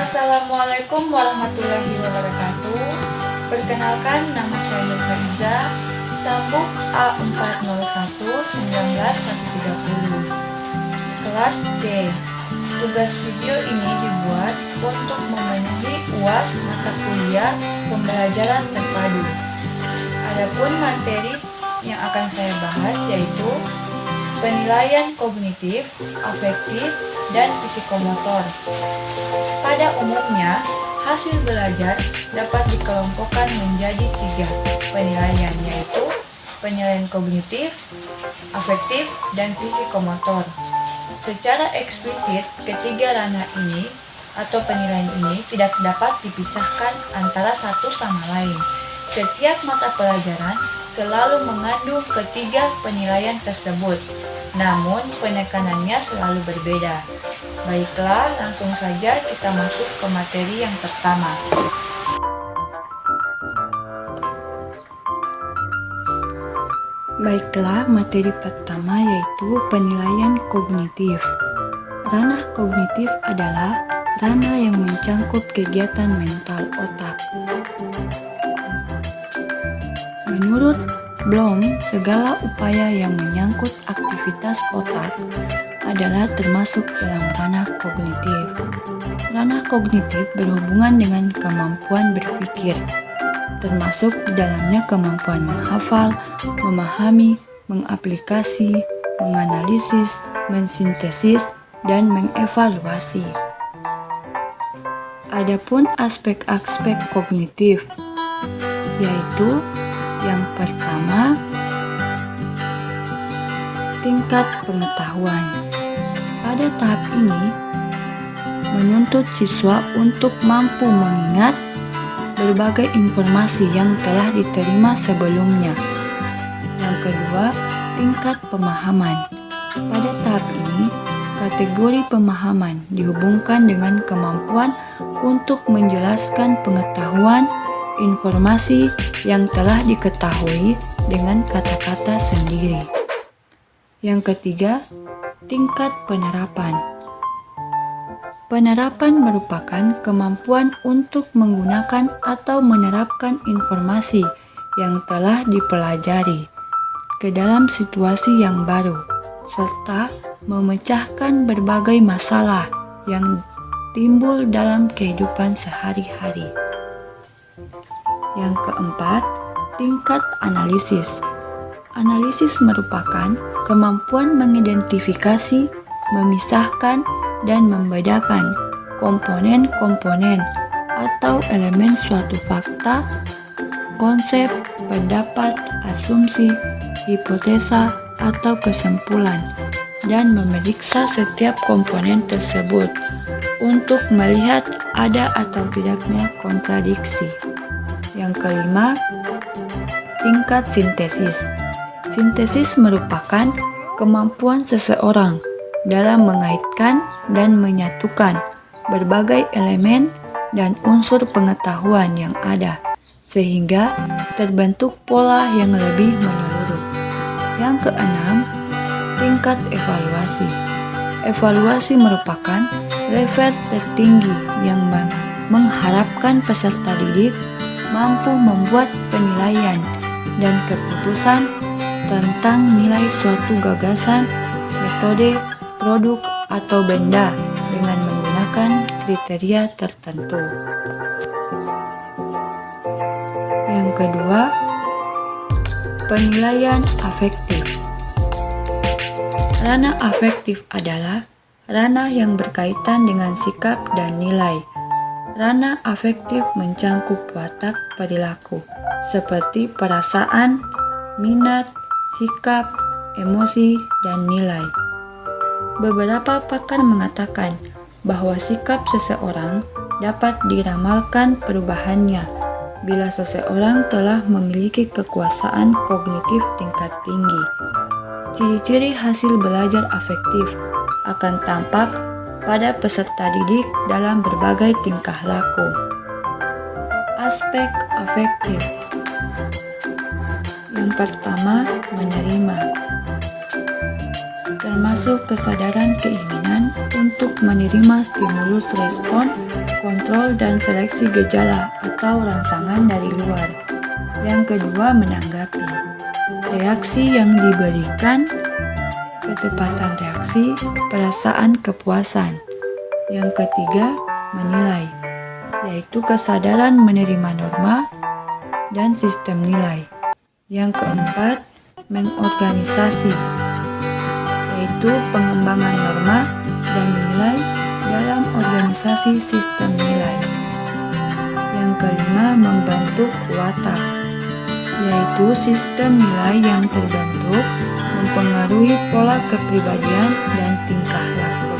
Assalamualaikum warahmatullahi wabarakatuh. Perkenalkan, nama saya Nur Faiza, stambuk A401-19130, kelas C. Tugas video ini dibuat untuk memenuhi UAS mata kuliah pembelajaran terpadu. Adapun materi yang akan saya bahas yaitu penilaian kognitif, afektif, dan psikomotor. Pada umumnya, hasil belajar dapat dikelompokkan menjadi 3 penilaian, yaitu penilaian kognitif, afektif, dan psikomotor. Secara eksplisit, ketiga ranah ini atau penilaian ini tidak dapat dipisahkan antara satu sama lain. Setiap mata pelajaran selalu mengandung ketiga penilaian tersebut, namun penekanannya selalu berbeda. Baiklah, langsung saja kita masuk ke materi yang pertama. Baiklah, materi pertama yaitu penilaian kognitif. Ranah kognitif adalah ranah yang mencangkup kegiatan mental otak. Menurut Bloom, segala upaya yang menyangkut aktivitas otak adalah termasuk dalam ranah kognitif. Ranah kognitif berhubungan dengan kemampuan berpikir, termasuk di dalamnya kemampuan menghafal, memahami, mengaplikasi, menganalisis, mensintesis, dan mengevaluasi. Adapun aspek-aspek kognitif, yaitu yang pertama, tingkat pengetahuan. Pada tahap ini, menuntut siswa untuk mampu mengingat berbagai informasi yang telah diterima sebelumnya. Yang kedua, tingkat pemahaman. Pada tahap ini, kategori pemahaman dihubungkan dengan kemampuan untuk menjelaskan pengetahuan, informasi yang telah diketahui dengan kata-kata sendiri. Yang ketiga, tingkat penerapan. Penerapan merupakan kemampuan untuk menggunakan atau menerapkan informasi yang telah dipelajari ke dalam situasi yang baru, serta memecahkan berbagai masalah yang timbul dalam kehidupan sehari-hari. Yang keempat, tingkat analisis. Analisis merupakan kemampuan mengidentifikasi, memisahkan, dan membedakan komponen-komponen atau elemen suatu fakta, konsep, pendapat, asumsi, hipotesa, atau kesimpulan, dan memeriksa setiap komponen tersebut untuk melihat ada atau tidaknya kontradiksi. Yang kelima, tingkat sintesis. Sintesis merupakan kemampuan seseorang dalam mengaitkan dan menyatukan berbagai elemen dan unsur pengetahuan yang ada, sehingga terbentuk pola yang lebih menyeluruh. Yang keenam, tingkat evaluasi. Evaluasi merupakan level tertinggi yang mengharapkan peserta didik mampu membuat penilaian dan keputusan tentang nilai suatu gagasan, metode, produk, atau benda dengan menggunakan kriteria tertentu. Yang kedua, penilaian afektif. Ranah afektif adalah ranah yang berkaitan dengan sikap dan nilai. Ranah afektif mencangkup watak perilaku, seperti perasaan, minat, sikap, emosi, dan nilai. Beberapa pakar mengatakan bahwa sikap seseorang dapat diramalkan perubahannya bila seseorang telah memiliki kekuasaan kognitif tingkat tinggi. Ciri-ciri hasil belajar afektif akan tampak pada peserta didik dalam berbagai tingkah laku. Aspek afektif. Yang pertama, menerima. Termasuk kesadaran keinginan untuk menerima stimulus respon kontrol dan seleksi gejala atau rangsangan dari luar. Yang kedua, menanggapi. Reaksi yang diberikan, ketepatan reaksi, perasaan kepuasan. Yang ketiga, menilai, yaitu kesadaran menerima norma dan sistem nilai. Yang keempat, mengorganisasi, yaitu pengembangan norma dan nilai dalam organisasi sistem nilai. Yang kelima, membentuk watak, yaitu sistem nilai yang terbentuk mempengaruhi pola kepribadian dan tingkah laku.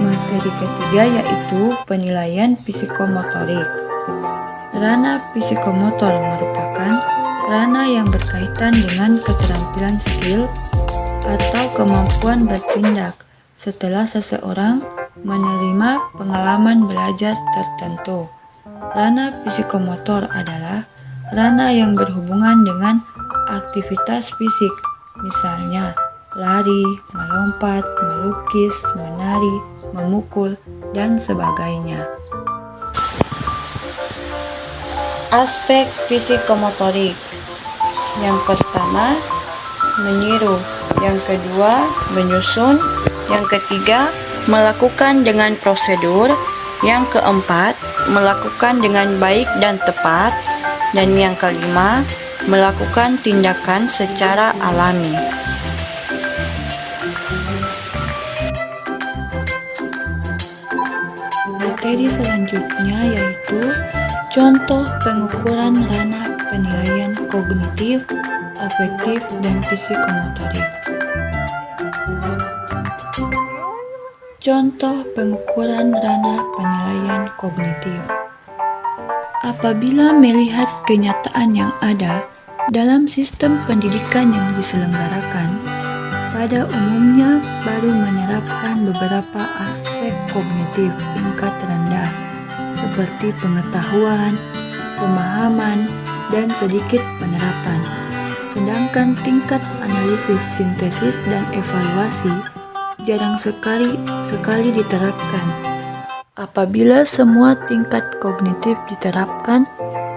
Materi ketiga yaitu penilaian psikomotorik. Ranah psikomotor merupakan ranah yang berkaitan dengan keterampilan skill atau kemampuan bertindak setelah seseorang menerima pengalaman belajar tertentu. Ranah psikomotor adalah ranah yang berhubungan dengan aktivitas fisik, misalnya lari, melompat, melukis, menari, memukul, dan sebagainya. Aspek psikomotorik. Yang pertama, meniru. Yang kedua, menyusun. Yang ketiga, melakukan dengan prosedur. Yang keempat, melakukan dengan baik dan tepat. Dan yang kelima, melakukan tindakan secara alami. Materi selanjutnya yaitu contoh pengukuran ranah penilaian kognitif, afektif, dan psikomotorik. Contoh pengukuran ranah penilaian kognitif. Apabila melihat kenyataan yang ada dalam sistem pendidikan yang diselenggarakan, pada umumnya baru menerapkan beberapa aspek kognitif tingkat rendah, seperti pengetahuan, pemahaman, dan sedikit penerapan. Sedangkan tingkat analisis, sintesis, dan evaluasi jarang sekali diterapkan. Apabila semua tingkat kognitif diterapkan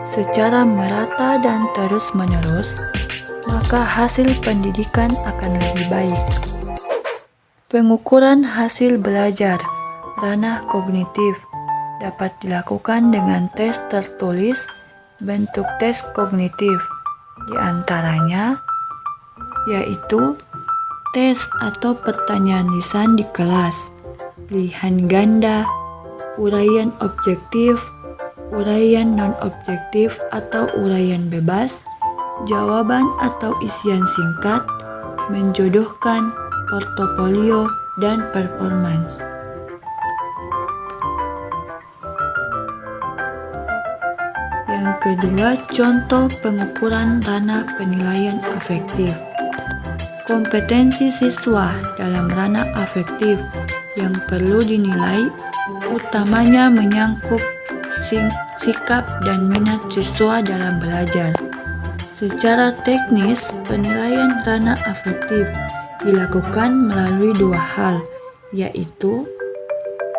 secara merata dan terus-menerus, maka hasil pendidikan akan lebih baik. Pengukuran hasil belajar ranah kognitif dapat dilakukan dengan tes tertulis, bentuk tes kognitif, di antaranya yaitu tes atau pertanyaan lisan di kelas, pilihan ganda, uraian objektif, uraian non-objektif atau uraian bebas, jawaban atau isian singkat, menjodohkan, portofolio, dan performance. Yang kedua, contoh pengukuran ranah penilaian afektif. Kompetensi siswa dalam ranah afektif yang perlu dinilai utamanya menyangkut sikap dan minat siswa dalam belajar. Secara teknis, penilaian ranah afektif dilakukan melalui dua hal, yaitu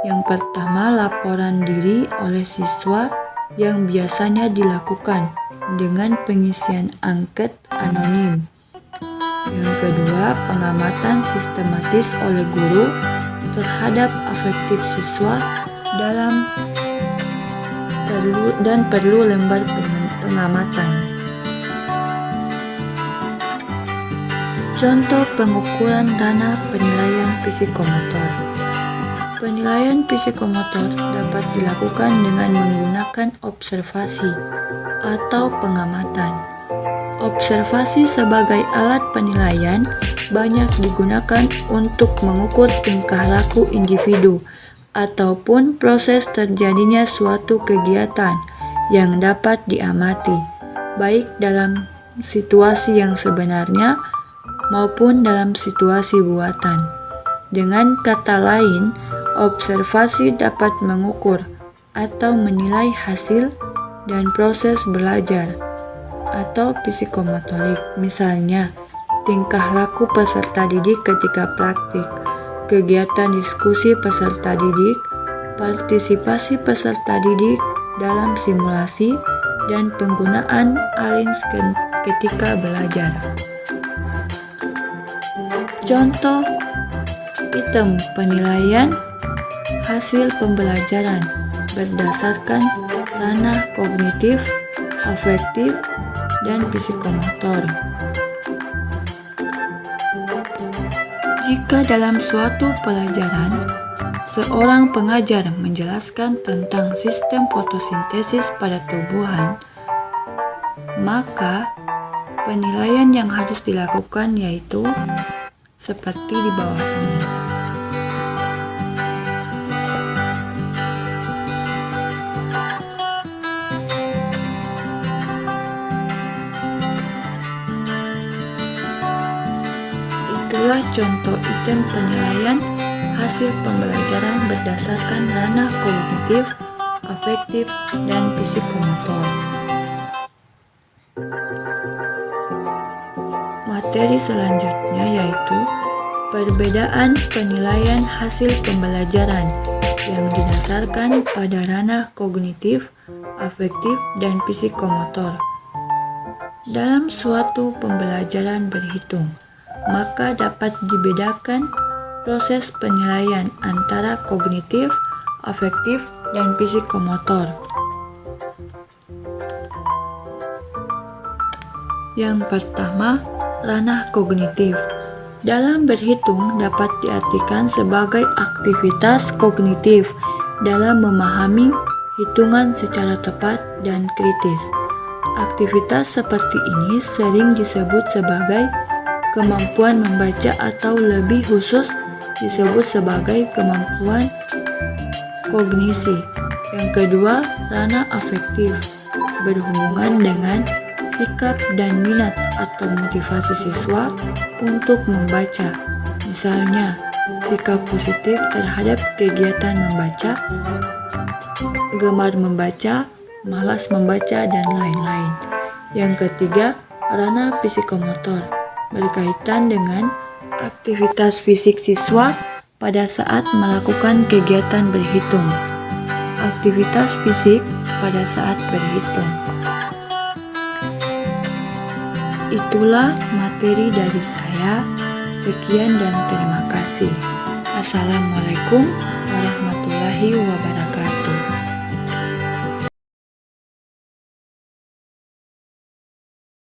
yang pertama, laporan diri oleh siswa yang biasanya dilakukan dengan pengisian angket anonim. Yang kedua, pengamatan sistematis oleh guru terhadap afektif siswa perlu lembar pengamatan. Contoh pengukuran ranah penilaian psikomotor. Penilaian psikomotor dapat dilakukan dengan menggunakan observasi atau pengamatan. Observasi sebagai alat penilaian banyak digunakan untuk mengukur tingkah laku individu ataupun proses terjadinya suatu kegiatan yang dapat diamati, baik dalam situasi yang sebenarnya maupun dalam situasi buatan. Dengan kata lain, observasi dapat mengukur atau menilai hasil dan proses belajar atau psikomotorik, misalnya tingkah laku peserta didik ketika praktik, kegiatan diskusi peserta didik, partisipasi peserta didik dalam simulasi, dan penggunaan ALINS ketika belajar. Contoh item penilaian hasil pembelajaran berdasarkan ranah kognitif, afektif, dan psikomotor. Jika dalam suatu pelajaran, seorang pengajar menjelaskan tentang sistem fotosintesis pada tumbuhan, maka penilaian yang harus dilakukan yaitu seperti di bawah ini. Itulah contoh item penilaian hasil pembelajaran berdasarkan ranah kognitif, afektif, dan psikomotor. Materi selanjutnya yaitu perbedaan penilaian hasil pembelajaran yang didasarkan pada ranah kognitif, afektif, dan psikomotor. Dalam suatu pembelajaran berhitung, maka dapat dibedakan proses penilaian antara kognitif, afektif, dan psikomotor. Yang pertama, ranah kognitif. Dalam berhitung dapat diartikan sebagai aktivitas kognitif dalam memahami hitungan secara tepat dan kritis. Aktivitas seperti ini sering disebut sebagai kemampuan membaca atau lebih khusus disebut sebagai kemampuan kognisi. Yang kedua, ranah afektif berhubungan dengan sikap dan minat atau motivasi siswa untuk membaca. Misalnya, sikap positif terhadap kegiatan membaca, gemar membaca, malas membaca, dan lain-lain. Yang ketiga, ranah psikomotor berkaitan dengan aktivitas fisik siswa pada saat melakukan kegiatan berhitung. Aktivitas fisik pada saat berhitung. Itulah materi dari saya. Sekian dan terima kasih. Assalamualaikum warahmatullahi wabarakatuh.